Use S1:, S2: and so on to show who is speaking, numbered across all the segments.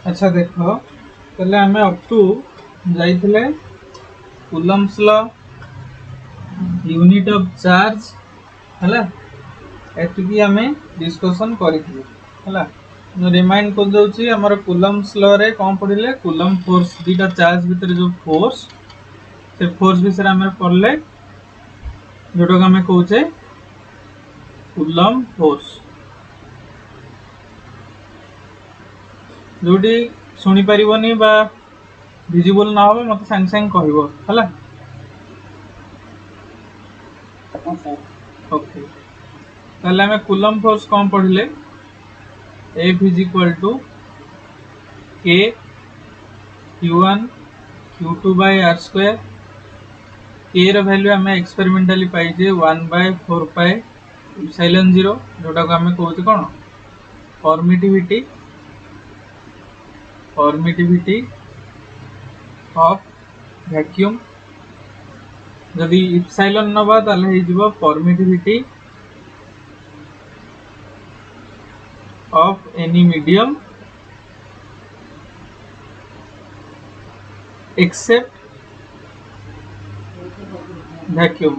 S1: अच्छा देख ताहले आम अप टू जाइए Coulomb's law unit of charge है एतिकी आम डिस्कशन करा रिमाइंड कर दूसरी आमर कूलम्स लॉ रे कौन पढ़ले कूलम फोर्स दीटा चार्ज भितर जो फोर्स से फोर्स विषय आम पढ़ले जोटा आम कहे कूलम फोर्स जोटी शुणी पारिबनी बा विजिबल ना हो मत सांग सांग कहबो हला ओके ताले हमें कूलम फोर्स कौन पढ़ले F is equal to K Q1 Q2 by R square K रो वैल्यू हमें एक्सपेरिमेंटली पाइजे 1 बाय 4 पाई एप्सिलॉन 0 जोटा को हमें कहते कौन परमिटिविटी ऑफ वैक्यूम जदि एप्सिलॉन नबा ताले हे जिवो permittivity of any medium except vacuum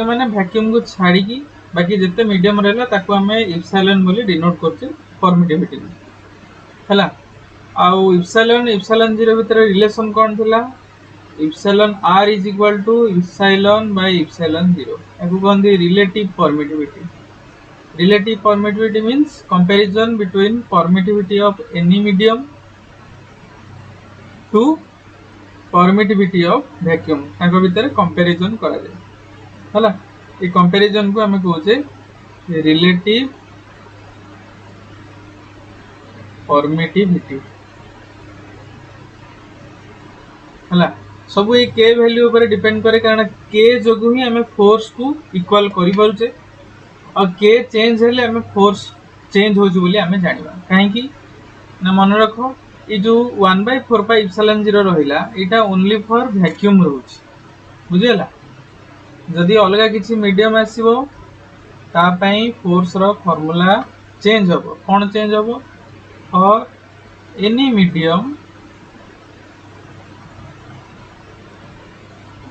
S1: माने वैक्यूम को छाड़ी की बाकी जिते मीडियम रहला ताको हमें एप्सिलॉन बोली डिनोट करते परमिटिविटी हैला आउ एप्सिलॉन 0 भीतर रिलेशन कौन थिला epsilon r is equal to epsilon by epsilon 0 एकु कहंदी relative permittivity means comparison between permittivity of any medium to permittivity of vacuum ताको भीतर कंपैरिजन करा जाय हैला ए कंपैरिजन को हमें कहूचे रिलेटिव परमिटिविटी हला सब ये के वैल्यू ऊपर डिपेंड करे कारण के जोगु ही हमें फोर्स को इक्वल करि पाउचे और के चेंज हेले हमें फोर्स चेंज होजु बोली हमें जानिबा काहे कि ना मन रखो ये जो 1/4 पाई एप्सिलॉन 0 रहिला एटा ओनली फॉर वैक्यूम रहउची बुझियला जदि अलगा किसी मीडियम आसीबो ता पई फोर्स रो फार्मूला चेंज होबो कोन चेंज होबो और any medium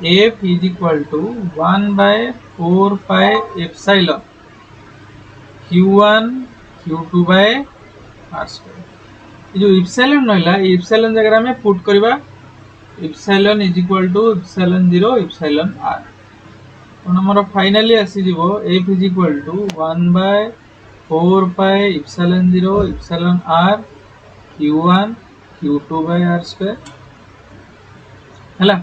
S1: F is equal to 1/4 pi epsilon Q1 Q2 by R square ये जो एप्सिलॉन रहला एप्सिलॉन जगह में पुट करबा epsilon is equal to epsilon 0 epsilon r तो हमर फाइनली आसी जीवो F is equal to 1/4 pi epsilon 0 epsilon r Q1 Q2 by R square हला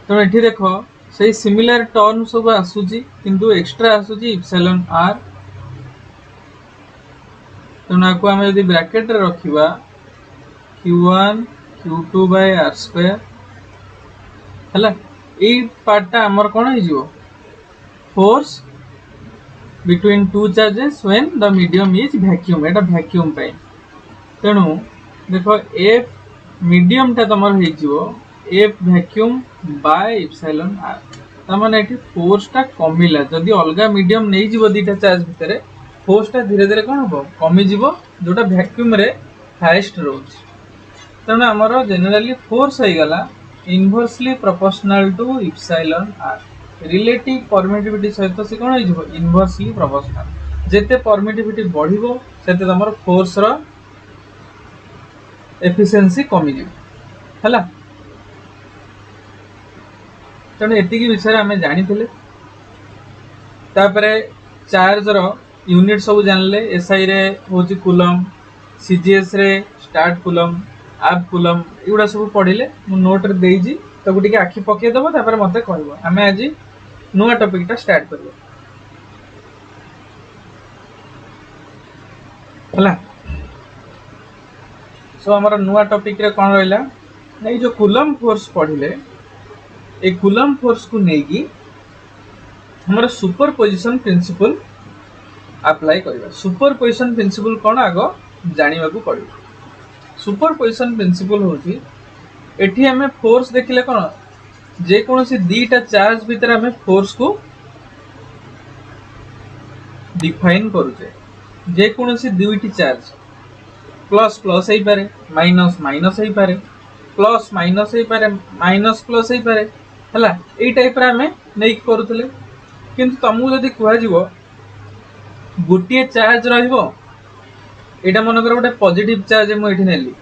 S1: तो एठी देखो सही सिमिलर टर्म सब आसुची किंतु एक्स्ट्रा आसुची एप्सिलॉन r तो ना को हमें यदि ब्रैकेट रे रखिबा Q1 Q2 by R square हला ए पार्टटा हमर कोन हे जिवो force between two charges when the medium is vacuum Etah vacuum पाई तेनु देखो F मीडियम टा तमर हे जिवो F vacuum by epsilon r तमाने एठी फोर्स टा कमिला जदी अलगा मीडियम नै जिवो दीटा चार्ज भितरे फोर्स टा धीरे धीरे कोन हो कमी जिवो जोटा वैक्यूम रे हाईएस्ट रोज तने हमरो जनरली फोर्स हे गला inversely proportional to epsilon r relative permittivity सहित से कोन हे जिवो इनवर्सली प्रोपोर्शनल जेते परमिटिविटी बढ़िबो सेते हमरो फोर्स रो एफिशिएंसी कमी जिवो हला तने एतिकी विषय आमे जानि थिले तापरे चार्ज रो यूनिट सब जानले एसआई रे होची कूलम सीजीएस रे स्टार्ट कूलम हाफ कूलम एउडा सब पढिले मु नोट रे देइजी तो गुटी के आखि पके देबो तापरे मते कहबो आमे आज नुवा टॉपिक ता स्टार्ट करबो हला सो हमर नुवा टॉपिक रे कोन रहला नै जो कूलम फोर्स पढिले ए कूलम फोर्स को नेगी हमारा सुपरपोजिशन प्रिंसिपल अप्लाई करबा सुपरपोजिशन प्रिंसिपल कोन आगो जानिबा को पड़िबो सुपरपोजिशन प्रिंसिपल होची एठी हमें फोर्स देखिले कोन जे कोनोसी दीटा चार्ज भीतर हमें फोर्स को डिफाइन करूचे जे कोनोसी दुईटी चार्ज प्लस प्लस हो पारे माइनस माइनस हो पारे प्लस माइनस हो पारे माइनस प्लस हो पारे है यही टाइप आम नहीं करूँ किंतु तुमको जदि कह गोटे चार्ज रहा मनकर गोटे पॉजिटिव चार्ज मुझे नेली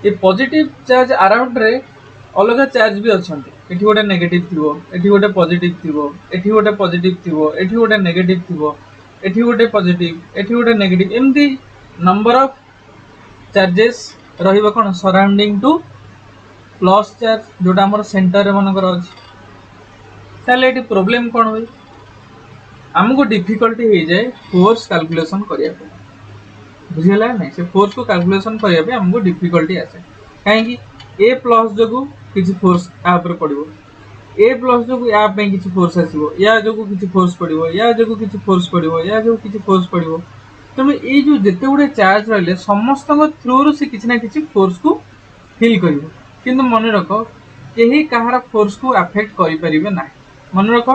S1: ये पॉजिटिव चार्ज अराउंड रे अलग चार्ज भी अच्छा एठी गोटे नेगेटिव थी एठी गोटे पॉजिटिव थी एठी गोटे पॉजिटिव थी एठी गोटे नेगेटिव थी एठी गोटे पॉजिटिव एठी गोटे नेगेटिव एमती नंबर ऑफ चार्जेस रहिबा कोन सराउंडिंग टू प्लस चार्ज जोटा हमर सेंटर रे मनकर अछि ताले एठी प्रॉब्लम कोन होई हमको डिफिकल्टी हो जाए फोर्स कैलकुलेशन करिया पे बुझीगला नहीं से फोर्स को कैलकुलेशन करिया पे हमको डिफिकल्टी आसे कहीं ए प्लस जो किसी फोर्स या पड़ो ए प्लस जो या किसी फोर्स आसो या जो किसी फोर्स पड़ो या जो किसी फोर्स पड़ो या जो किसी फोर्स पड़ो तेणु ये जो जिते गुड़े चार्ज रही समस्त थ्रू से किसी ना किसी फोर्स को फिल कर किंतु मन रख यही कहार फोर्स को अफेक्ट करें ना मन रख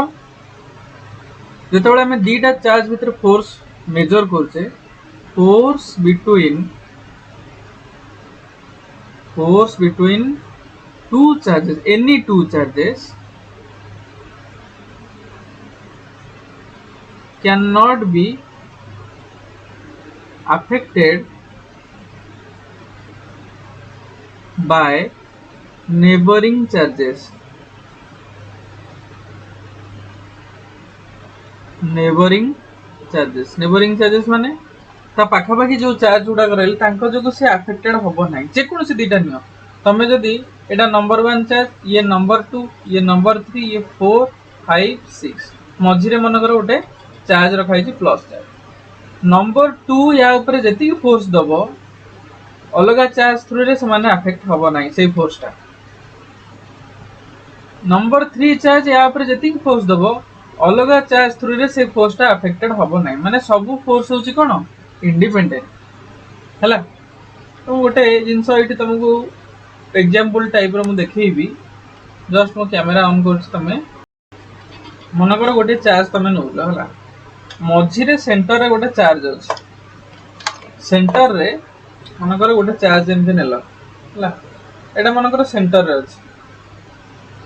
S1: जिते आम दीटा चार्ज भितर फोर्स मेजर करछे force between two charges any two charges can not be affected by neighboring charges माने ता पाखापाखि जो चार्ज गुड़ा रही जो से अफेक्टेड हम ना जेकोसी दीटा नियो तमें जदि एटा नंबर 1 चार्ज ये नंबर 2 ये नंबर 3 ये 4 5 6 मझिरे मनकर गोटे चार्ज रखाई प्लस चार्ज नंबर 2 या ऊपर जति फोर्स दबो अलग चार्ज थ्रू रे समान अफेक्ट हबो नाही से फोर्सटा नंबर 3 चार्ज या ऊपर जति फोर्स दबो अलग चार्ज थ्रू रे से फोर्सटा अफेक्टेड हबो नाही माने सब फोर्स होची कोन इंडिपेंडेंट हला तो गोटे जिंस एठी तुमको एग्जांपल टाइप रो मु देखैबी जस्ट मो कैमरा ऑन करछ तमे मन कर गोटे चार्ज तमे नउला हला मझिरे सेंटर रे गोटे चार्ज अछि सेंटर रे मनकर गोटे चार्ज एमते नेला हला एटा मनकर सेंटर रे अछि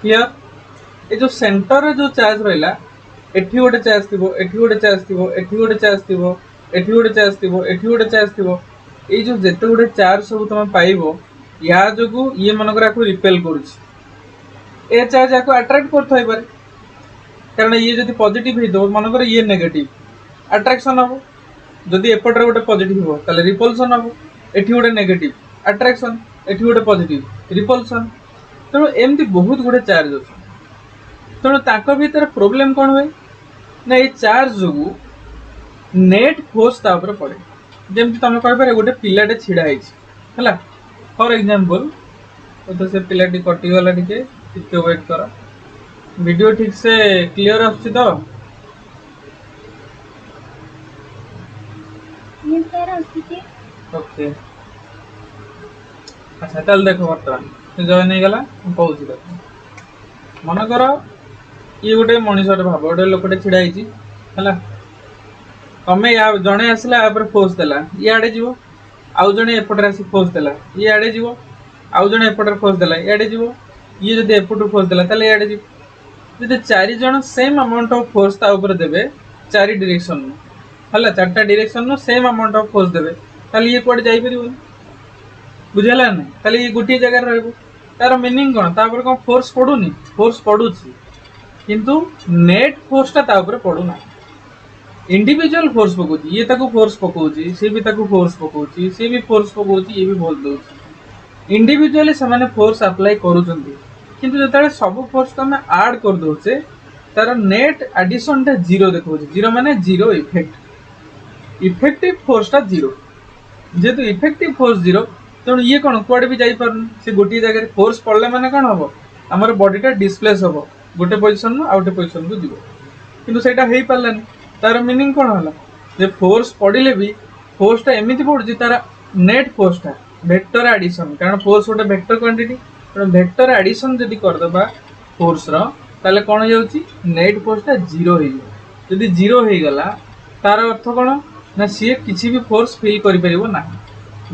S1: क्लियर ए जो सेंटर रे जो चार्ज रहला एठी गोटे चार्ज थिबो एठी गोटे चार्ज थिबो एठी गोटे चार्ज थिबो एठी गोटे चार्ज थिबो एठी गोटे चार्ज थिबो ए जो जेते गोटे चार्ज सब तुम पाइबो या जोगु ये मनकर को रिपेल करूछि ए चार्ज को अट्रैक्ट करथाइ पारे कारण ये जदि पॉजिटिव हे दो मनकर ये नेगेटिव अट्रैक्शन हम जदि एपटर गोटे पॉजिटिव हो ताले रिपल्सन हम एठी गोटे नेगेटिव अट्रैक्शन एठी गोटे पॉजिटिव रिपल्सन तेणु एमती बहुत गुड़े चार्ज अच्छे तेणु ताक भीतर प्रोब्लेम कौन हुए ना ये चार्ज जो नेट फोर्स तापर पड़े जमी तुम कह गोटे पिलाटे छिड़ा है फॉर एग्जांपल तो से पिलाटी कटिगला टिके वेट कर वीडियो ठीक से क्लियर आछी तो ओके अच्छा चल देखो बर्तमान जॉइन हो गला कहूँ देख मन कर ये गोटे मनीषटे भाव गोटे लोकटे छिड़ा है तमें या जड़े आसला फोर्स देला ये आड़े जीव आउ जड़े एपटे आस फोर्स देला ये आड़े जीव आउ जड़े एपटे फोर्स देला इे जीव ये जब एपटू फोर्स देला ताले इे जीव जब 4 जन सेम अमाउंट ऑफ फोर्स ता ऊपर देबे 4 डायरेक्शन हला 4टा डायरेक्शन नो सेम अमाउंट ऑफ फोर्स देबे ताले ये कोड जाई परिबो बुझला नै ताले ये गुटी जगह रहबो तार मीनिंग कोन तापर कोन फोर्स पडुनी फोर्स पडुची किंतु नेट फोर्स ता ऊपर पडुना इंडिविजुअल फोर्स पकोची ये ताको फोर्स पकोची से भी ताको फोर्स पकोची से भी फोर्स पकोची ये भी बोल दोची इंडिविजुअली समान फोर्स अप्लाई करूचंती किंतु जतले सब फोर्स को हमें ऐड कर दोचे तार नेट एडिशन टा जीरो देखो जीरो माने जीरो इफेक्ट इफेक्टिव फोर्स टा जीरो जेतु इफेक्टिव फोर्स जीरो तेणु ये कौन कुआडे भी जाई पारन से गोटी जगह फोर्स पड़ले माने कौन हम आमर बॉडी टा डिस्प्लेस हम गोटे पोजिशन नु आउटे पोजिशन को जीवो किंतु सेटा हेई पारलानी तार मीनिंग कौन होला जे फोर्स पड़िले भी फोर्स टा एमिति पड़ुची तार नेट फोर्स टा वेक्टर एडिशन कारण फोर्स गोटे वेक्टर क्वांटिटी तो वेक्टर एडिशन जदि करदबा फोर्स रो ताले कोन जाउची नेट फोर्स टा जीरो हे जदि जीरो हे गला तार अर्थ कोन ना सी किसी भी फोर्स फिल करि परिबो ना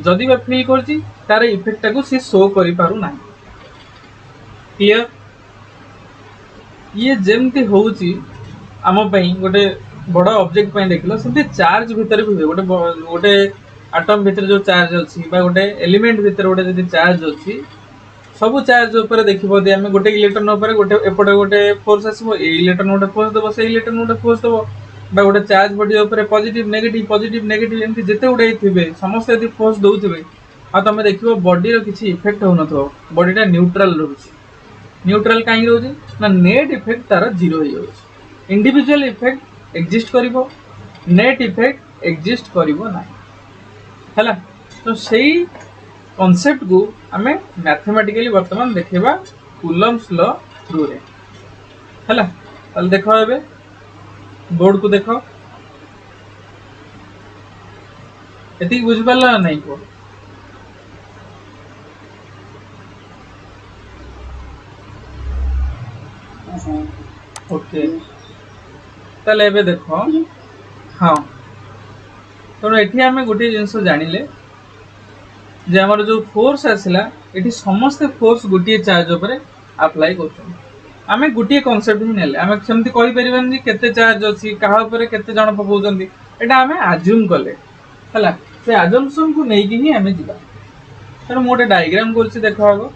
S1: जदि बा फिल करछि तार इफेक्ट को सी शो करि पारु ना क्लियर ये जेमती होउछि आम पई गोटे बड़ ऑब्जेक्ट पई देखलो सेमती चार्ज भीतर भी गोटे गोटे एटम भीतर जो चार्ज अछि बा गोटे एलिमेंट भीतर गोटे जदि चार्ज अछि सब चार्ज ऊपर देखिबो दे हम गोटे इलेक्ट्रॉन ऊपर गोटे एपटे गोटे फोर्स आसीबो ए इलेक्ट्रॉन गोटे फोर्स देबो से इलेक्ट्रॉन गोटे फोर्स देबो बा गोटे चार्ज बॉडी ऊपर पॉजिटिव नेगेटिव एमती जेते उडे थिबे समस्त यदि फोर्स दउथिबे आ तमे देखिबो बॉडी रो किछि इफेक्ट हो नथो बॉडीटा न्यूट्रल रहउछि न्यूट्रल काहे रहउछि ना नेट इफेक्ट तार जीरो हो जाउछि इंडिविजुअल इफेक्ट एग्जिस्ट करिवो नेट इफेक्ट एग्जिस्ट करिवो ना हला तो सेही कॉन्सेप्ट को आमे मैथमेटिकली वर्तमान देखिबा कूलम्स लॉ थ्रू रे हला ताल देखो एबे बोर्ड को देखो एति बुझ पाला नहीं को ओके ताले एबे देखो हां तो एठी आमे गोटे जिंस जानिले जे हमर जो फोर्स आसिला एठी समस्त फोर्स गोटे चार्ज ऊपर अप्लाई करछन आमे गोटे कांसेप्ट ही नेले आमे सेमति कहि परिबन जे केते चार्ज अछि कहा ऊपर केते जण पकाउछन्ती एटा आमे अज्यूम कले हला से अजम्पशन को नै कि ही आमे जिबा तर मोटे डायग्राम करछि देखो आगो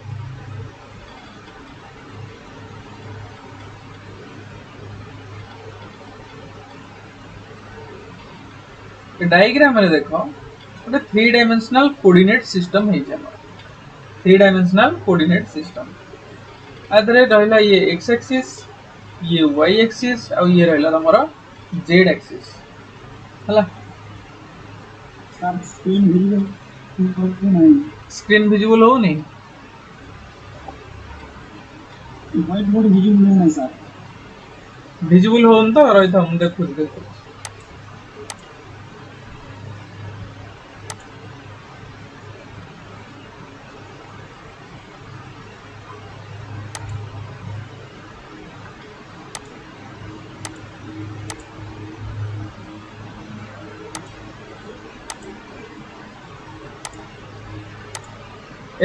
S1: डायग्राम रे देखो गोटे 3 डायमेंशनल कोऑर्डिनेट सिस्टम है जानो 3 डायमेंशनल कोऑर्डिनेट सिस्टम आदरे रहला ये x एक्सिस ये y एक्सिस और ये रहला हमरो z एक्सिस हला स्क्रीन विजिबल हो नहीं व्हाइट बोर्ड विजिबल नहीं सर विजिबल होन तो रही था हम देखु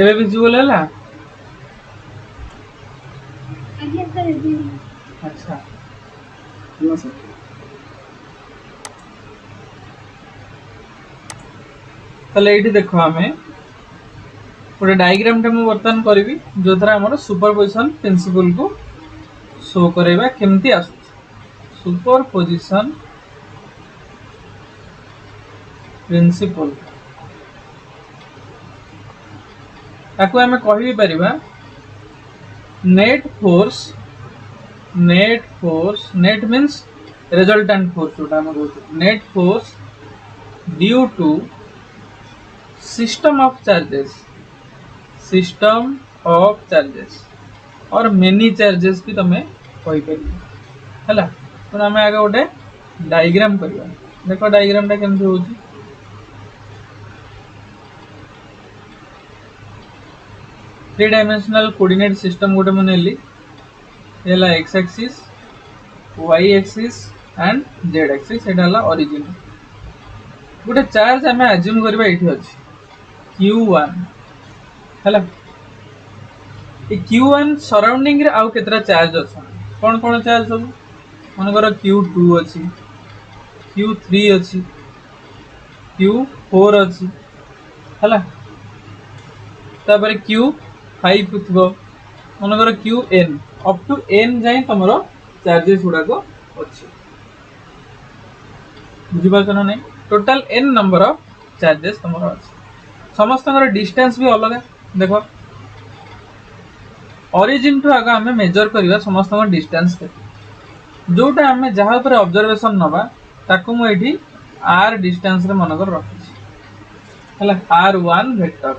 S1: एबे विजुअल हैला अच्छा नो सर तले एठी देखो हमें गोटे डायग्राम टा मु वर्तन करबी जो द्वारा हमर सुपरपोजिशन प्रिंसिपल को शो करेबा केमती आसु सुपरपोजिशन प्रिंसिपल ताको हमें कहि परिबा net force net means resultant force जोटा हम कहू net force due to system of charges और मेनी चार्जेस भी तमे कहि परिबा हला तो हमें आगे गोटे डायग्राम करबा देखो डायग्राम टा केमती होची 3 डायमेंशनल कोऑर्डिनेट सिस्टम गोटे मन नेली एला x axis y axis and z axis एटा हला ओरिजिन गोटे चार्ज हमें अज्यूम करबा एठी अछि q1 हला ए q1 सराउंडिंग रे आउ केतरा चार्ज अछि कोन चार्ज सब मनकर q2 अछि q3 अछि q4 अछि हला तापर q5 थबो मनकर qn अप टू n जाय तमरो चार्जेस गुडा को अछि बुझि पाछन नै total n number of charges तमरो अछि समस्त डिस्टेंस भी अलग है देखो ओरिजिन टू आगा हमें मेजर करबा समस्त डिस्टेंस जोटा हमें जहा पर ऑब्जर्वेशन नबा ताकू मु एठी r डिस्टेंस रे मनकर रखछि हला r1 वेक्टर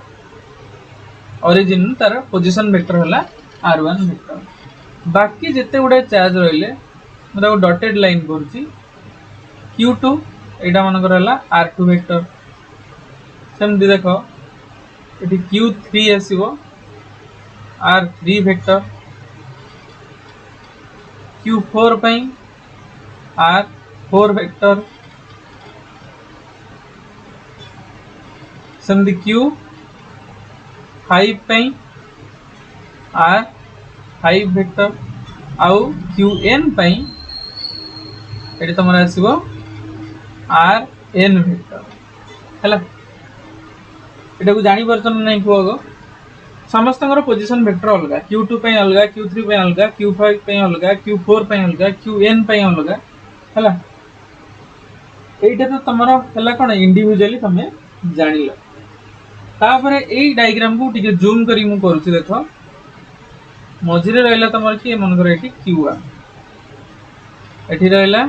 S1: ओरिजिन तार पोजीशन वेक्टर हला r1 वेक्टर बाकी जेते गुडे चार्ज रहिले मते डॉटेड लाइन करछि q2 एटा मनकर हला r2 वेक्टर सेम दि देखो एठी q3 आसीबो r3 वेक्टर q4 पई r4 वेक्टर सेमती क्यू 5 पई आर 5 वेक्टर आउ क्यू एन पई एटी तुम आसो आर एन वेक्टर है। एटा को जानी पारछ ना नहीं कुआगो समस्त पोजिशन वेक्टर अलग Q2 पे अलग Q3 पे अलग Q5 पे अलग Q4 पे अलग Qn पे अलग है। এইটা তো তোমার হলা কোন ইন্ডিভিজুয়ালি তুমি জানিল। তারপরে এই ডায়াগ্রাম কু টিকে জুম করি মু করছি দেখ মঝিরে রহিলা তোমার কি মনে করো এটি Q1 এটি রহিলা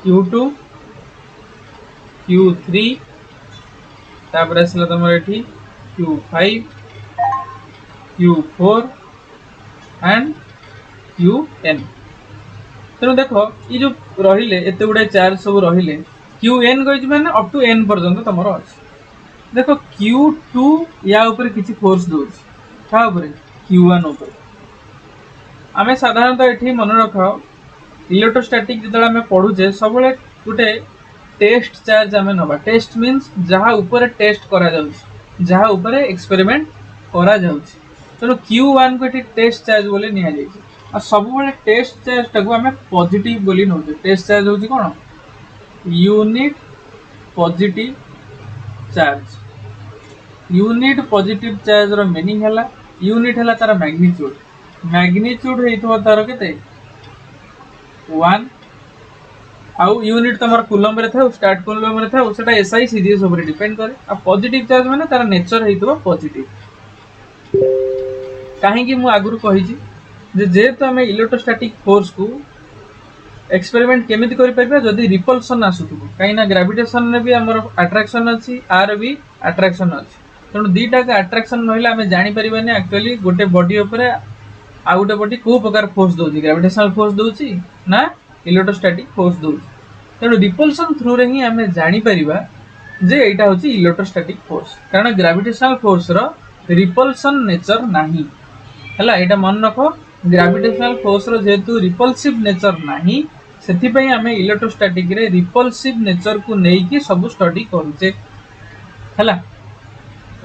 S1: Q2 Q3 তারপরে আসলে তোমার এটি Q5 Q4 एंड Qn। तेणु देख ये जो रहिले एत गुड़ा चार्ज सब रहिले Qn कही मैंने अप टू n पर्यंत तुम अच्छे। देख Q2 या ऊपर किसी फोर्स दौर क्या Q1 ऊपर आम साधारणतः ये मन रख इलेक्ट्रोस्टैटिक जो आम पढ़ुचे सब गोटे टेस्ट चार्ज आम नवा टेस्ट मीन्स जहाँ ऊपर टेस्ट करा जहाँ ऊपर एक्सपेरिमेंट करा तेणु Q1 को टेस्ट चार्ज बोले नि सब टेस्ट चार्ज टाक आम पॉजिटिव बोली नौ टेस्ट चार्ज हूँ कौन unit positive charge. Unit positive charge रो मीनिंग है यूनिट है तार मैग्नीट्यूड मैग्नीट्यूड होइथो तार केते 1 आउ यूनिट तमर कूलम रे था स्टार्ट कूलम रे था सेटा एसआई सीरीज ऊपर डिपेंड करे। आ पॉजिटिव चार्ज माने तार नेचर होइथो पॉजिटिव। काहे कि मु आगुरु कहि जे जेहेतु आम इलेक्ट्रोस्टैटिक फोर्स को एक्सपेरिमेंट केमिति करि परबा जदि रिपल्सन आसुथबो कहीं ग्रेविटेशन रे भी हमर अट्रैक्शन अछि आर भी अट्रैक्शन अछि तेणु दीटा के अट्रैक्शन रहले आम जानि परिबानी एक्चुअली गोटे बॉडी ऊपर आ गोटे बॉडी को प्रकार फोर्स दोछि ग्रेविटेशनल फोर्स दोछि ना इलेक्ट्रोस्टैटिक फोर्स दोछि। तेणु रिपल्सन थ्रू रे ही आम जानि परिबा जे एटा होछि इलेक्ट्रोस्टैटिक फोर्स कारण ग्रेविटेशनल फोर्स रो रिपल्सन नेचर नाही हैला। एटा मन रखो ग्रेविटेशनल फोर्स रो जेतु रिपल्सिव नेचर नाही सेथि पई आमे इलेक्ट्रोस्टैटिक रे रिपल्सिव नेचर को नै कि सब स्टडी करूचे हैला।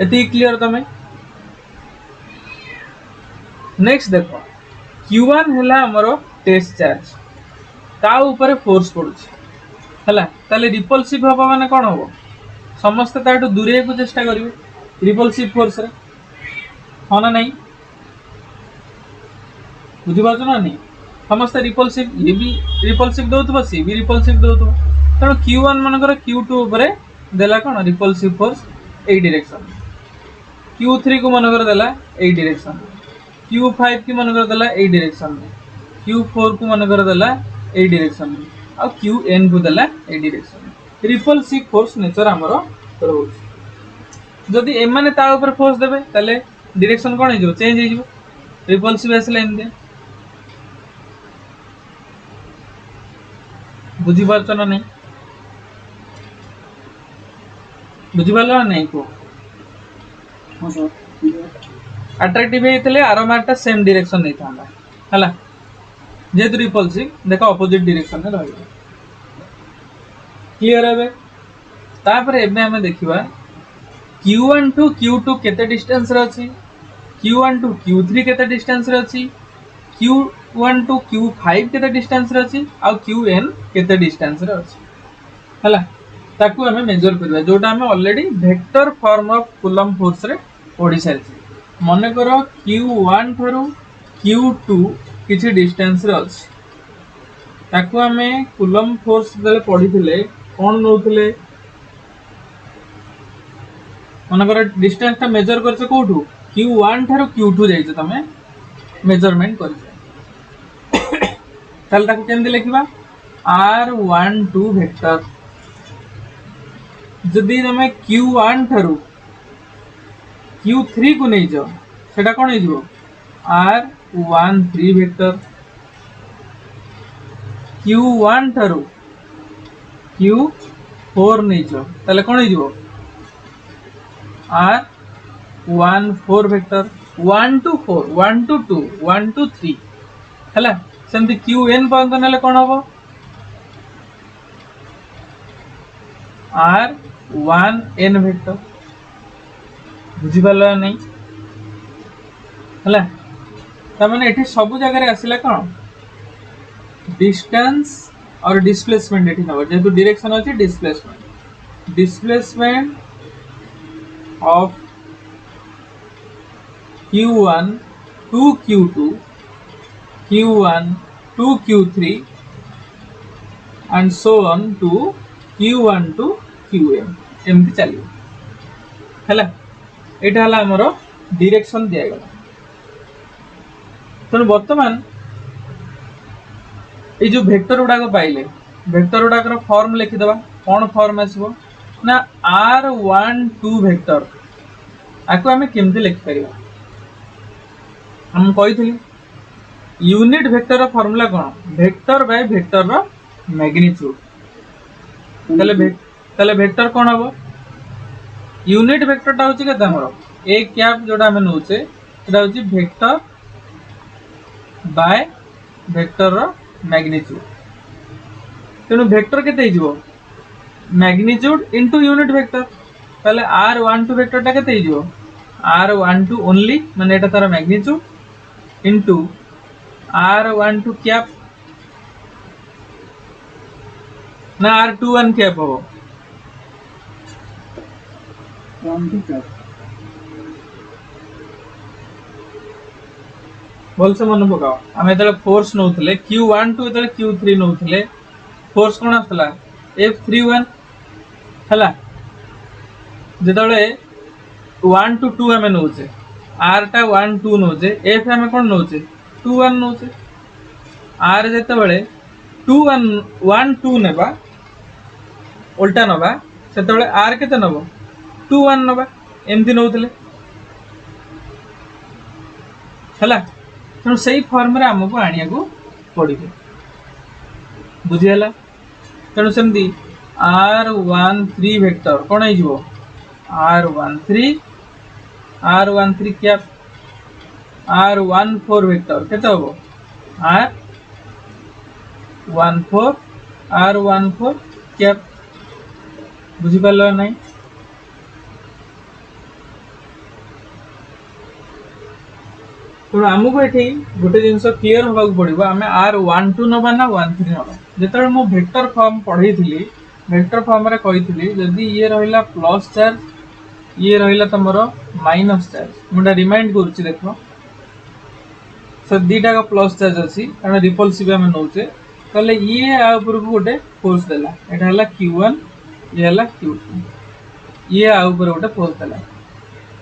S1: एति क्लियर तमे नेक्स्ट देखो Q1 हैला हमरो टेस्ट चार्ज ता ऊपर फोर्स पडुछ हैला ताले रिपल्सिव हबा माने कोन हबो समस्त ताटू दूरे को चेष्टा करिवे रिपल्सिव फोर्स रे हो ना नहीं बुझी पाछ ना नहीं समस्त रिपल्सिव ये भी रिपल्सिव दउथबो सी भी रिपल्सिव दउथबो तेणु Q1 मानकर Q2 ऊपर देला कोन रिपल्सिव फोर्स ए डायरेक्शन Q3 को मानकर देला ए डायरेक्शन Q5 की मानकर देला ए डायरेक्शन में Q4 को मानकर देला ए डायरेक्शन में आ Qn को देला ए डायरेक्शन में रिपल्सिव फोर्स नेचर हमरो रहउछ। जदि ए माने ता ऊपर फोर्स देबे ताले डायरेक्शन कोन हे जो चेंज हे जो रिपल्सिव आसला एंदे बुझी पारछ ना नहीं बुझी पारलो ना नहीं को हां सर अट्रैक्टिव हेतले आरोमाटा सेम डायरेक्शन नै थांदा हला जेतु रिपल्सिव देखो ऑपोजिट डायरेक्शन में रहइबो क्लियर हेबे। तापर एबे हमें देखिबा Q1 टू Q2 केते डिस्टेंस रे अछि Q1 टू Q3 केते डिस्टेंस रे अछि Q1 टू Q5 केते डिस्टेंस रे अछि आ Qn केते डिस्टेंस रे अछि हला ताकू हमें मेजर करबा जोटा हमें already vector form of coulomb force रे पढी सारिछि। मन करो Q1 थरु Q2 किछि डिस्टेंस रे अछि ताकू हमें कूलम फोर्स देले पढिथिले कोन नउथिले मन करो डिस्टेंस ता मेजर करछ कोठू Q1 थरु Q2 जाइछ तमे मेजरमेंट करछ ताल ताकू केमदि लिखिबा R12 वेक्टर जदि तमे Q1 थरु Q3 को नहीं जाओ सेटा कोन हे जिवो R13 vector Q1 through Q4 नहीं जाओ ताले कोन हे जिवो R14 vector 1 to 4 1 to 2 1 to 3 हैला सेमति Qn पर्यंत नेले कोन हबो R1n वेक्टर बुझी पाला नहीं हला तमाने एठी सब जगह आसिला कौन डिस्टेंस और डिस्प्लेसमेंट एठी नबो जेतु डायरेक्शन अछि displacement of q1 to q2 q1 to q3 and so on to q1 to qm एमती चलिए हैला एटा हला हमरो डायरेक्शन दिया गला तेणु वर्तमान ये जो वेक्टर गुड़ाक पाइले वेक्टर गुड़ाकर फॉर्म लिखिदबा कौन फॉर्म आसबो ना r12 वेक्टर आको आमे केमते लिखि परिबा हम कहिथिली यूनिट वेक्टर फॉर्मूला कौन वेक्टर बाय वेक्टर रो मैग्नीट्यूड तले वेक्टर कौन हबो यूनिट वेक्टर टा होची केते हमरो a कैप जोडा हम नउचे एटा होची वेक्टर बाय वेक्टर रो मैग्नीट्यूड तेणु वेक्टर केते हिजबो मैग्नीट्यूड इनटू यूनिट वेक्टर तले r12 वेक्टर टा केते हिजबो r12 ओनली माने एटा तार मैग्नीट्यूड इनटू r12 कैप ना r21 कैप हो 12 कैप बोल से मन पकाओ आम जो फोर्स नौले Q12 जो Q3 नौले फोर्स कौन आसला F31 है जो 1 to 2 आम नौचे R टा 1 2 नौचे F आम कौन नौचे 2 1 नौचे R जो 2 1 2 नेबा उल्टा नबा से R के नब 2 1 नबा एमती नौले है तेणु से फॉर्म रे आमको आनिया को पड़े बुझीगला तेणु सेमती r13 वेक्टर कौन हो r13 कैप r14 वेक्टर केते हबो r14 कैप बुझी पालो नहीं तेणु आमको ये गोटे जिन क्लीयर होगा पड़ो आम r12 नबा ना 13 नबा जो मु वेक्टर फॉर्म पढ़ी वेक्टर फॉर्म रे कही जदि ये रहा प्लस चार्ज ये रहा तुम माइनस चार्ज मुझे रिमाइंड करुच्ची देख सर दीटा का प्लस चार्ज अच्छी कारण रिपल्सिव आम नौचे तेल ये आपर को गोटे फोर्स देला यहाँ Q1 ये Q2 ये आपर गोटे फोर्स देला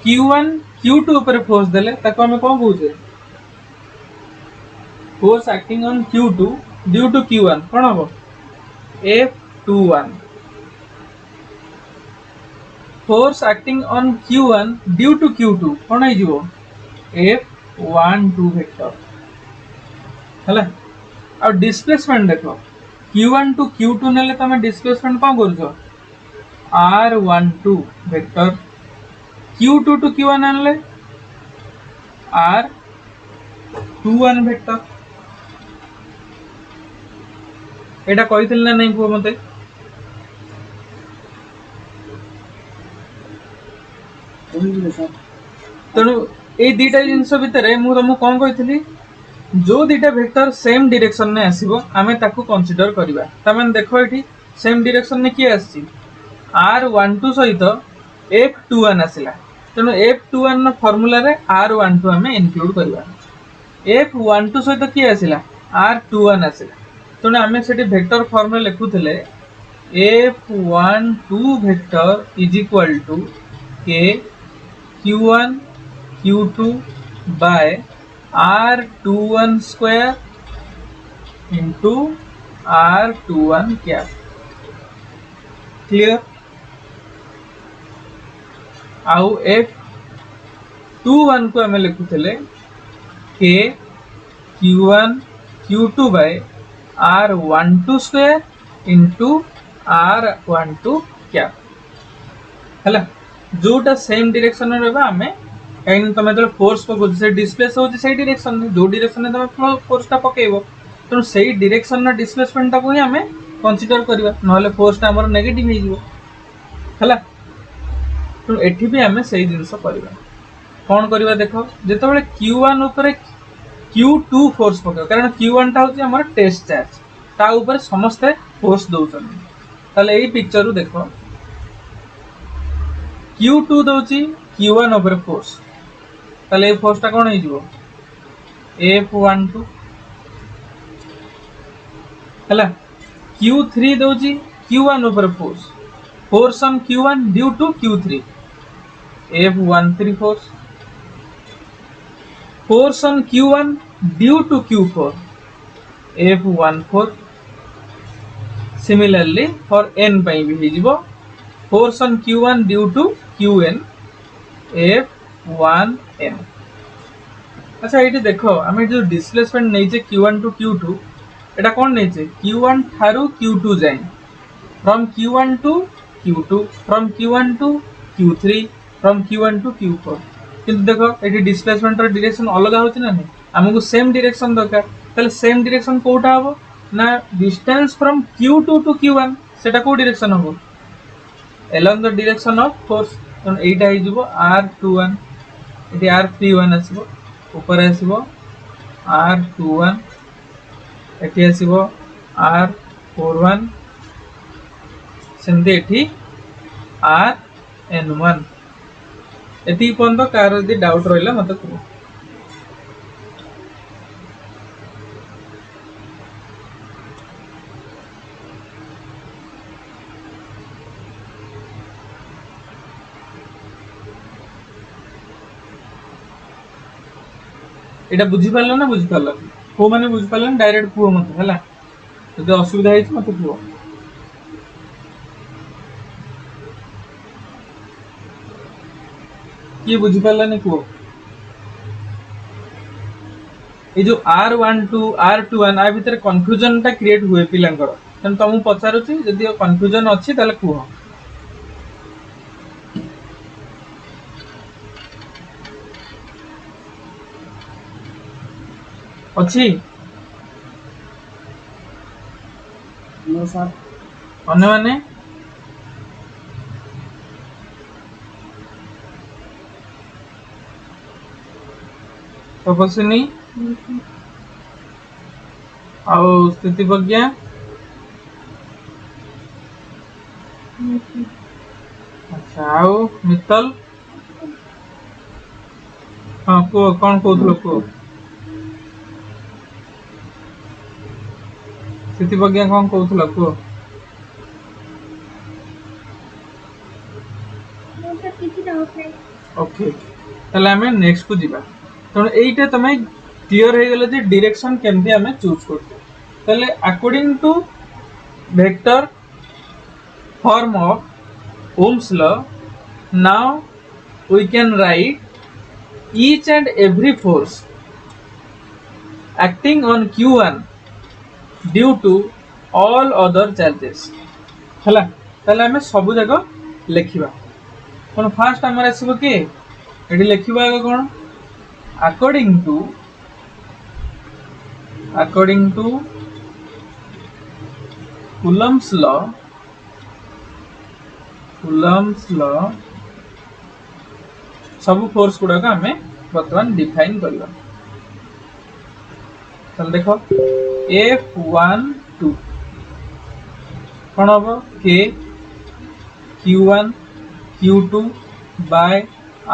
S1: Q1 Q2 ऊपर फोर्स देले ताको हमें कौन कहूचे force acting on Q2 due to Q1 कौन हम F21 force acting on Q1 due to Q2 कौन हो F12 वेक्टर है आ डिस्प्लेसमेंट देख Q1 टू Q2 नेले तुम डिस्प्लेसमेंट कौन कर r12 vector Q2 to Q1 आनले r21 vector एटा कहिथिल ना नहीं पुओ मते तेणु ए दीटा जिनस भितर मु तुमको कौन कही जो दीटा वेक्टर सेम डायरेक्शन में आसीबो आमे ताकू कंसीडर करबा तमें देखो एठी सेम डायरेक्शन में किए आसी r12 सहित F21 आसिला तेणु F21 फॉर्मूला रे r12 आम इनक्लूड करवा F12 सहित किए आसिला r21 आसिला तेणु आम से वेक्टर फॉर्म रे लिखुले F12 vector is equal to K Q1 Q2 by r21 square into r21 cap clear आउ F21 को आम लिखुले K Q1 Q2 by r12 square into r12 cap है जोटा सेम डायरेक्शन में रहा आम कहीं तुम जो फोर्स पकाउ से डिस्प्लेस हो डायरेक्शन में जो डायरेक्शन में तुम फोर्सटा पकेब तेणु से डायरेक्शन डिस्प्लेसमेंट को ही आम कंसीडर करवा ना फोर्सटा आम नेगेटिव है तो एठी भी आमे सही जिंस करबा कोन करबा देखो जेतेबेले Q1 ऊपर Q2 फोर्स पकाओ कारण Q1 टा होची हमर टेस्ट चार्ज ता ऊपर समस्त फोर्स दउछन ताले एई पिक्चर रु देखो Q2 दउची Q1 ऊपर फोर्स ताले ए फोर्स टा कोन हे जिवो F12 हला Q3 दउची Q1 ऊपर force force on Q1 due to Q3 F13 force force on Q1 due to Q4 F14 similarly for n पई भी हे जिवो force on Q1 due to Qn F1n अच्छा एठी देखो हमें जो डिस्प्लेसमेंट नै जे Q1 टू Q2 एटा कोन नै जे Q1 थारु Q2 जाय from Q1 to Q2 from Q1 to Q3 from Q1 to Q4 किंतु देखो एठी डिस्प्लेसमेंट रो डायरेक्शन अलग होची ना नै हमकु सेम डायरेक्शन दरकार तले सेम डायरेक्शन कोटा हबो ना distance from Q2 to Q1 सेटा को डायरेक्शन हबो along the direction of force तो एटा हे जिवो R21 एटी R31 आसीबो ऊपर आसीबो R21 एटी आसीबो R41 सेंदे एठी RN1 एती पॉइंट कार यदि डाउट रहिला मते को एटा बुझी पारलो ना बुझी पारलो को माने बुझी पारलो डायरेक्ट को मते हला जदि असुविधा हेछि मते को की बुझी पारला ने को ए जो R12 R21 आ भीतर कंफ्यूजन ता क्रिएट हुए पिलांकर तन तुम पचारुची जदि कंफ्यूजन अछि ताले को अच्छी नो सर अन्य माने तपस्विनी आओ स्थिति प्रज्ञा अच्छा आओ मित्तल हां को कोन कहथलो को स्थिति प्रज्ञा कोन कहथलो को ओके तले हमें नेक्स्ट को जीवा तो एटा तमे क्लियर हे गेले जे डायरेक्शन केमती हमें चूज करते तले according to vector form of Ohm's law now we can write each and every force acting on Q1 due to all other charges हला तले हमें सब जगह लिखिबा कोन फर्स्ट हमर आसीबो के एडी लिखिबा आगे कोन according to Coulomb's law सब फोर्स गुडा का हमें वर्तमान डिफाइन करबा चल देखो F12 कोन हो के Q1 Q2 by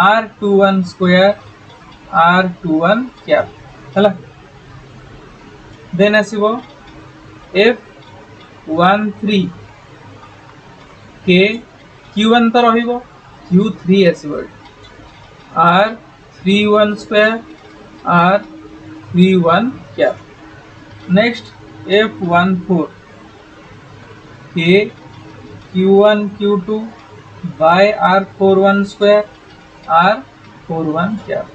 S1: R21 square R21 cap हला देन आसीबो F13 के Q1 तो रहिबो Q3 आसीबो R31 square R31 cap next F14 के Q1 Q2 by R41 square R41 cap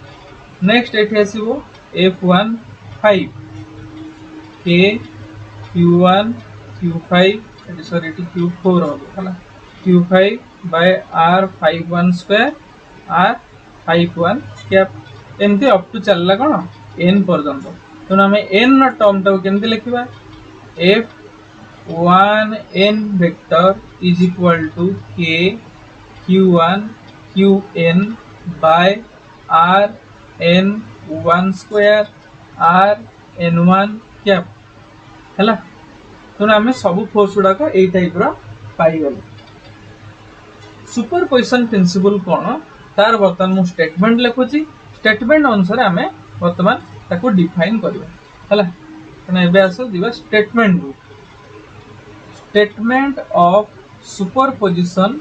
S1: next एठी आसीबो F15 के Q1 Q5 सॉरी Q4 हो हला Q5 by R51 square R51 cap एमती अप टू चलला कोन n पर्यंत तो हमें n न टर्म टा केमती लिखिबा F1n vector is equal to k Q1 Q n by R n one square R n one cap है। तेणु आम सब फोर्स गुड़ाक यही टाइप पाइगल। सुपरपोजिशन प्रिंसिपल कौन तार बर्तमान मु स्टेटमेंट लिखुची, स्टेटमेंट अनुसार आम बर्तमान ताको डिफाइन करवा है। आस दिवा स्टेटमेंट को, स्टेटमेंट ऑफ सुपरपोजिशन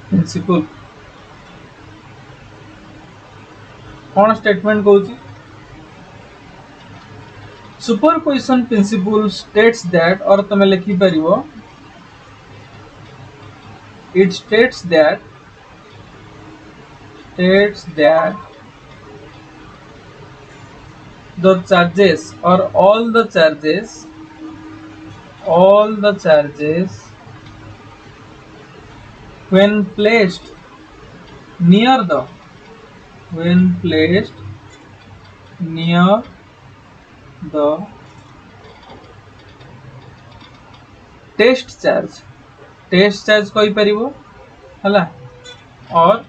S1: प्रिंसिपल कौन स्टेटमेंट कहूँ। सुपरपोजिशन प्रिंसिपल स्टेट्स दैट, और तुम लिखि पारिबो it states that the charges or all the charges when placed near the test charge कही परिबो हला, और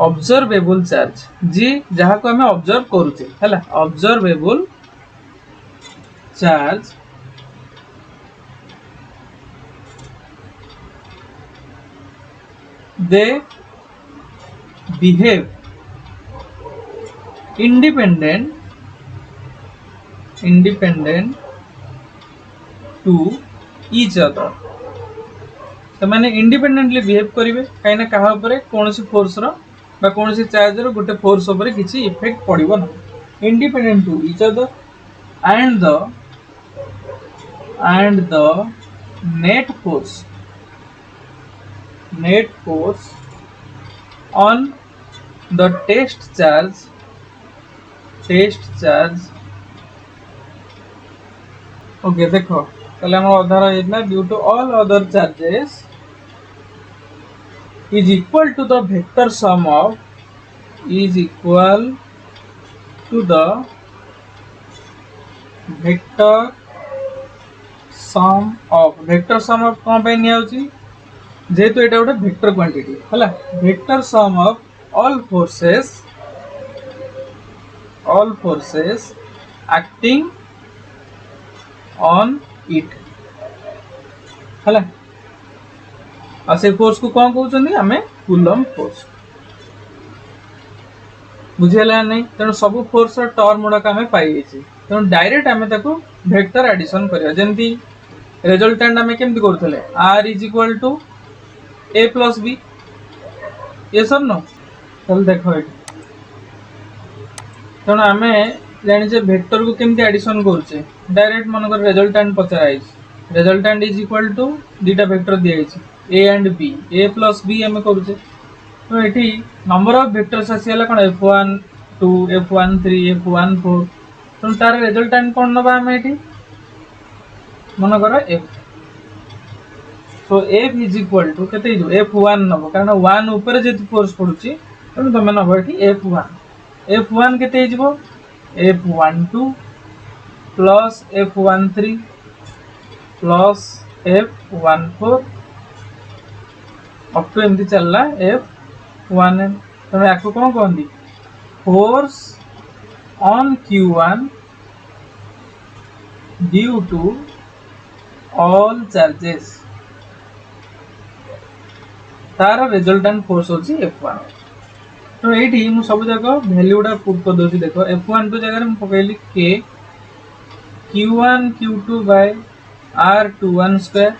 S1: ऑब्जर्वेबल चार्ज जी जहाँ को हमें ऑब्जर्व करूचे हला, observable charge they behave independent to each other। तो माने इंडिपेंडेंटली बिहेव करेंगे कहीं क्या कौन फोर्स कौन चार्ज गोटे फोर्स किसी इफेक्ट पड़ो ना। Independent to each other and the net force on the test charge okay. देखो पहले हम अधा रही due to all other charges is equal to the vector sum of vector sum of कौन पे निया होची जेहेतु एटा गोटे वेक्टर क्वांटिटी हला। Vector sum of all forces acting on it हला। और से फोर्स को कौन कहते आम कूलम्ब फोर्स। बुझेगा नहीं तेणु सब फोर्स टर्म गुड़ाक आम पाई तेणु डायरेक्ट आम वेक्टर एडिशन करवा जमी रिजल्टेंट आम केमती करूँ R is equal to A plus B ये सब न। चल देख तेणु आम जाने वेक्टर को केमती एडिशन करुचे डायरेक्ट मनकर रिजल्टेंट पचराई रिजल्टेंट इज इक्वल टू दीटा वेक्टर दिखाई A and B A plus B आम करुचे। तो ये नंबर ऑफ वेक्टर्स आसीगला कौन F1 2 F1 3 F1 4 तो तार रिजल्टेंट कौन नबा आम ये मन कर F। तो F इज इक्वल टू के F1 नब कारण 1 ऊपर जेतु फोर्स पड़ुची तेणु तुम नब ये F1 के F12 plus F13 plus F14 up to एमती चलला F1N। तेणु या कौन कहती force on Q1 due to all charges तार रिजल्टेंट फोर्स होची F1। तो ये मुझे सब जगह वैल्यू गुड़ा पुट कर दूसरी देख F12 जगह मुझे पकईली K Q1 Q2 by R21 square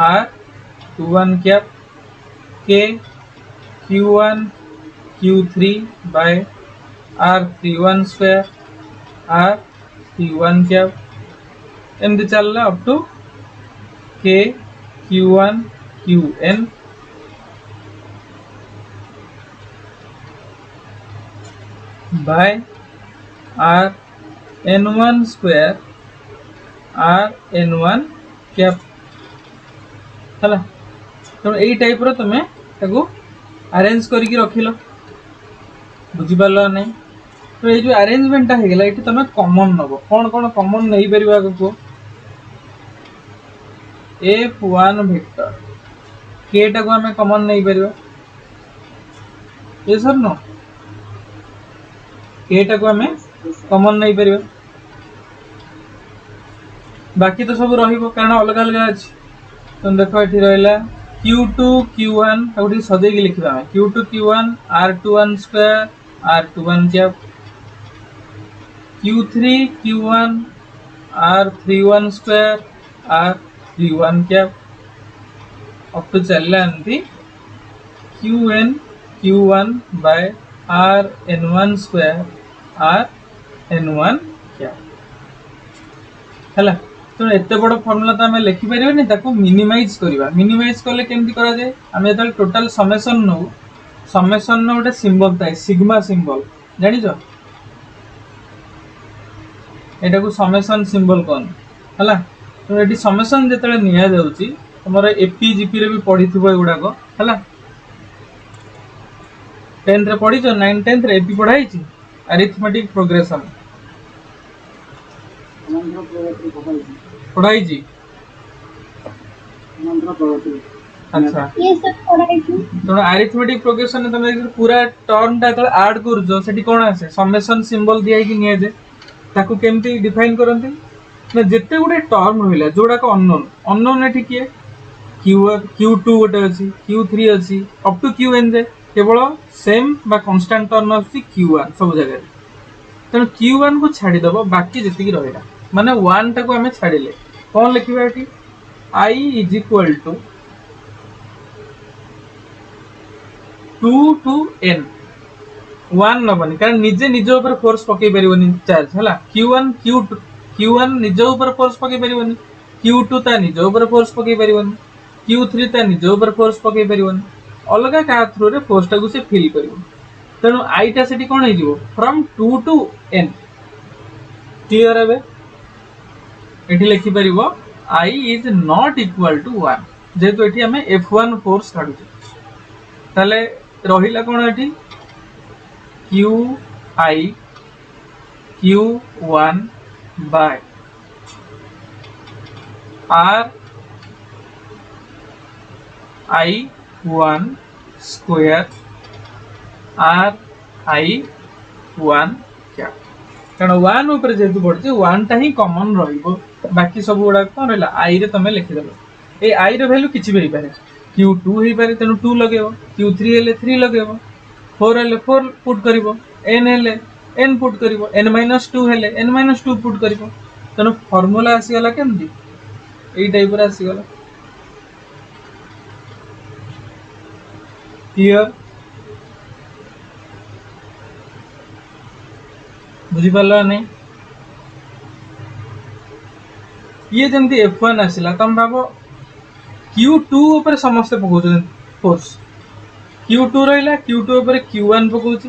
S1: R21 cap K Q1 Q3 by R31 square R31 cap एमती चलला up to K Q1 Qn by Rn1 square Rn1 cap है। तो यही टाइप रो तुम अरेंज करके रखिल बुझिपार नहीं। तो ये जो अरेंजमेंटा होगा ये तुम कॉमन नब कौन कौन कॉमन नहीं पार आगे F1 वेक्टर के टा को हमें कॉमन नहीं परिबा ये सर नो के टा को हमें कॉमन नहीं परिबा बाकी तो सब रहिबो कारण अलग अलग अछि तो देखो एठी रहला q2 q1 ताउटी सदै के लिखबा हमें q2 q1 r21 square r21 cap q3 q1 r31 square r31 cap अब तो चलला एंती qn q1 by rn1 square rn1 cap हला तो एते बड़ फार्मूला तो हमें लिखि परिबनी ताको मिनिमाइज करबा मिनिमाइज करले केमति करा जाय हमें जतल टोटल समेशन नो गोटे सिंबल थाए सिग्मा सिंबल जानि छ एटा को समेशन सिंबल कोन हला तो एटी समेशन जतले निया जाउची हमर एपी जीपी रे भी पढिथिबो एगुडा को हला 10th रे पढि छ 9 10th रे एपी पढाई छी अरिथमेटिक प्रोग्रेशन पढ़ाई जी अच्छा
S2: ये सब पढ़ाई थी
S1: तो अरिथमेटिक प्रोग्रेशन तुम पूरा टर्म टा तले ऐड करजो सेठी कोन आसे समेशन सिंबल दिया कि निये जे ताकू केमती डिफाइन करंती ना जेते गुडे टर्म रहिला जोडा को अननोन एठी किए q2 गोटे अछि q3 अछि अप टू qn जे केवल सेम बा कांस्टेंट टर्म अछि q1 सब जगह तन q1 को छाडी दबो बाकी जति की रहिला माने 1 टा को हमें छाडिले कोन लिखिबा एठी I is equal to 2 to n 1 नबनी कारण निजे निजे ऊपर फोर्स पकई परिबनी चार्ज हला q1 निजे ऊपर फोर्स पकई परिबनी q2 ता निजे ऊपर फोर्स पकई परिबनी q3 ता निजे ऊपर फोर्स पकई परिबनी अलगा का थ्रू रे फोर्स टा को से फील करिवो तनो I टा सेठी कोन हे जिवो फ्रॉम 2 to n क्लियर है एठी लिखि परिबो I is not equal to 1 जेतु एठी हमें f1 फोर्स काढु ताले रहिला कोन एठी qi q1 by r i1 square r i1 क्या कारण 1 ऊपर जेतु पड़छ 1 टा ही कॉमन रहिबो बाकी सब गुडा कोन रहला i रे तमे लिखि देबो ए i रे वैल्यू किछि भी पारे q2 ही पारे तनु 2 लगेबो q3 हेले 3 लगेबो 4 हेले 4 पुट करिवो n हेले n पुट करिवो n - 2 हेले n - 2 पुट करिवो तनु फार्मूला आसी गला केमदी एई टाइप रे आसी गला क्लियर बुझी पाला नहीं ये जमती f1 आसिला तम भाबो q2 ऊपर समस्त पकोछ फोर्स q2 रहिला q2 ऊपर q1 पकोछ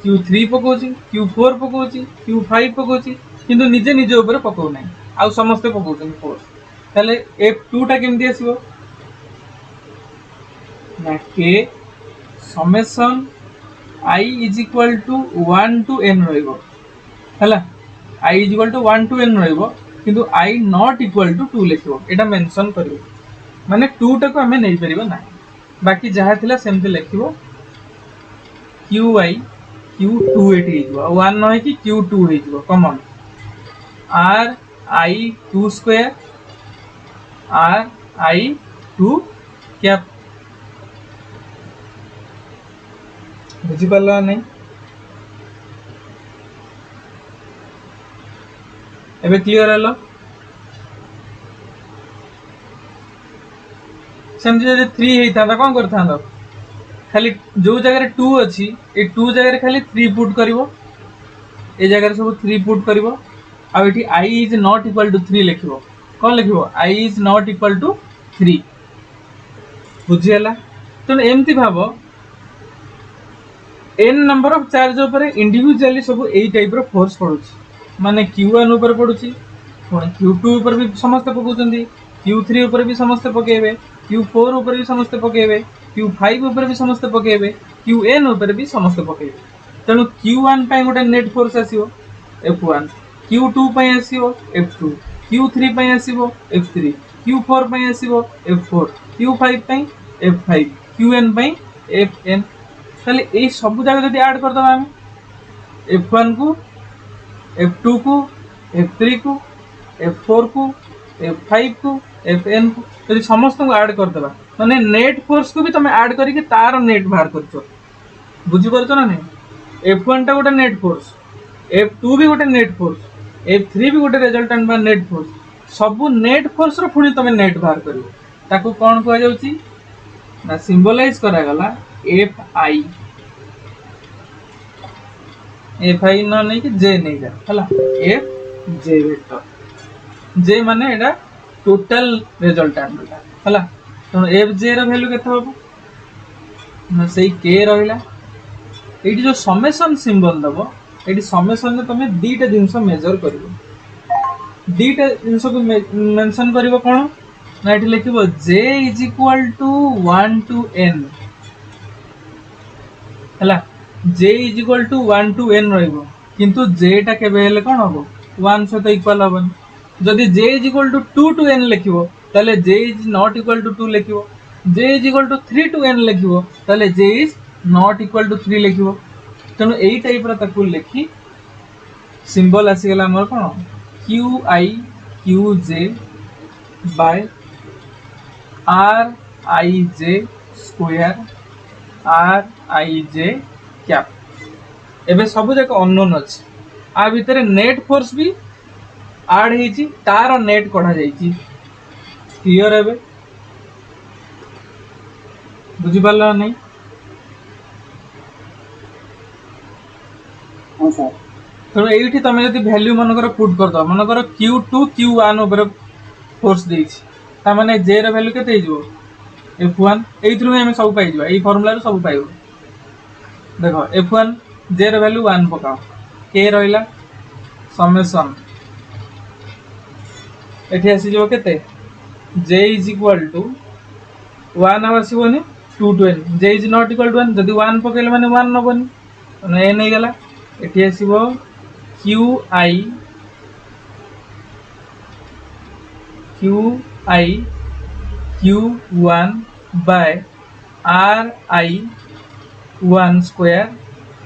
S1: q3 पकोछ q4 पकोछ q5 पकोछ किंतु निजे निजे ऊपर पको नै आ समस्त पकोछ फोर्स ताले f2 टा केमदी आसीबो ना के summation I is equal to 1 to n रहिबो हला I is equal to 1 to n रहिबो किंतु I not equal to 2 लिखिबो Etah mention करिवो माने 2 टा को हमें नहीं परिबो ना बाकी जहा थिला सेमते लिखिबो qi q2 एटी हिजो 1 নহয় कि q2 हिजो common r i2 square r i2 क्या बुझी पाला नहीं एबे क्लियर हलो सेमती जदि 3 हेता कोन करथांदो खाली जो जगह रे 2 अछि ए 2 जगह रे खाली 3 पुट करिवो ए जगह रे सब 3 पुट करिवो आ एठी I is not equal to 3 लिखिवो cone लिखिवो I is not equal to 3 बुझी हला तो एमती भाबो n नंबर ऑफ चार्ज ऊपर इंडिविजुअली सब एई टाइप रो फोर्स पडुची माने q1 ऊपर पडुची पुणी q2 ऊपर भी समस्त पकोचंदी q3 ऊपर भी समस्त पकेबे q4 ऊपर भी समस्त पकेबे q5 ऊपर भी समस्त पकेबे qn ऊपर भी समस्त पकेबे तनु q1 पय गोटे नेट फोर्स आसीबो f1 q2 पय आसीबो f2 q3 पय आसीबो f3 q4 पय आसीबो f4 q5 पय F5 Qn by Fn ताले ए सब जगह जदि ऐड कर दबा हम F1 को F2 को F3 को F4 को F5 को Fn को यदि समस्त को ऐड कर दबा माने नेट फोर्स को भी तुम ऐड करके तार नेट बाहर करछो बुझी परछो ना नहीं F1 टा गोटे नेट फोर्स F2 भी गोटे नेट फोर्स F3 भी गोटे रिजल्टेंट बा नेट फोर्स सब नेट फोर्स रो पुणी तुम नेट बाहर करिवो ताको कोन कहै जाउची ना सिंबलाइज करा गला Fi न नहीं कि J नहीं जा हला F J वेक्टर J माने एटा टोटल रिजल्टेंट हला तो F J रो वैल्यू केते होबो ना सेही K रहिला एटी जो समेशन सिंबल दबो एटी समेशन ने तमे दीटा जिंस मेजर करिवो दीटा जिंस को मेंशन करिवो कोन ना एटी लिखिबो J = 1 to n हला J = 1 to n रहिबो किंतु J टा केबे हेले कोन हबो 1 सहित इक्वल हबन जदि J = 2 to n लिखिबो ताले J is not equal to 2 लिखिबो J = 3 to n लिखिबो ताले J is not equal to 3 लिखिबो तनो एई टाइप रा ताकू लिखि सिंबल आसी गेला हमर कोन QI QJ by RIJ square RIJ cap एबे सब जाक अननोन अछि आ भीतर नेट फोर्स भी ऐड हेची तार नेट कढा जाईची क्लियर एबे बुझि पाला नहीं
S2: हां सर
S1: तो एठी तमे जदी वैल्यू मनकर पुट कर दो मनकर Q2 Q1 ऊपर फोर्स देछि ता माने J रो वैल्यू केते हिजो F1 एथरु हम सब पाइ जबा एई फार्मूला रो सब पाइबो देखो F1 J रो वैल्यू 1 पकाओ K रहिला समेशन एठी आसी जो केते J = 1 आसीबोनी 2 to n J is not equal to 1 जदी 1 पकेले माने 1 नबनी न n गेला एठी आसीबो QI Q1 by RI1 square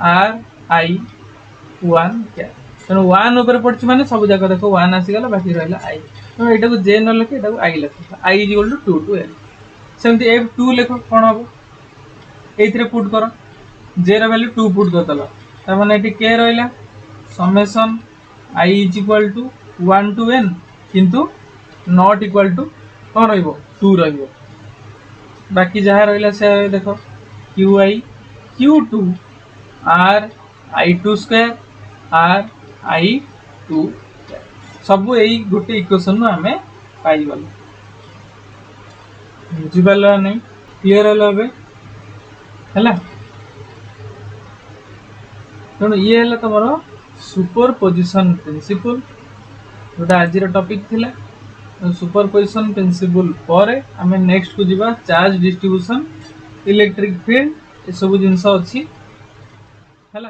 S1: RI1 क्या तो 1 ऊपर पड़छ माने सब जगह देखो 1 आसी गला बाकी रहला I तो एटा को J न लिखे एटा को I लिखे I = 2 to n सेमति F2 लिखो कोन हबो एथिरे पुट करो J रो वैल्यू 2 पुट करतला त माने एठी K रहला समेशन I = 1 to n किंतु नॉट इक्वल टू कौन रहिबो 2 रहिबो बाकी जहाँ रहिला से देखो QI Q2 RI2 square RI2 सब एई गोटे इक्वेशन हमें पाई गल बुझि पाला नहीं क्लियर हला बे हला तो ये हला तमरो सुपरपोजिशन प्रिंसिपल जोटा आज टॉपिक थिला सुपरपोजिशन प्रिंसिपल पर आम नेक्स्ट को जीवा चार्ज डिस्ट्रीब्यूशन इलेक्ट्रिक फील्ड ये सब जिनस अच्छी है।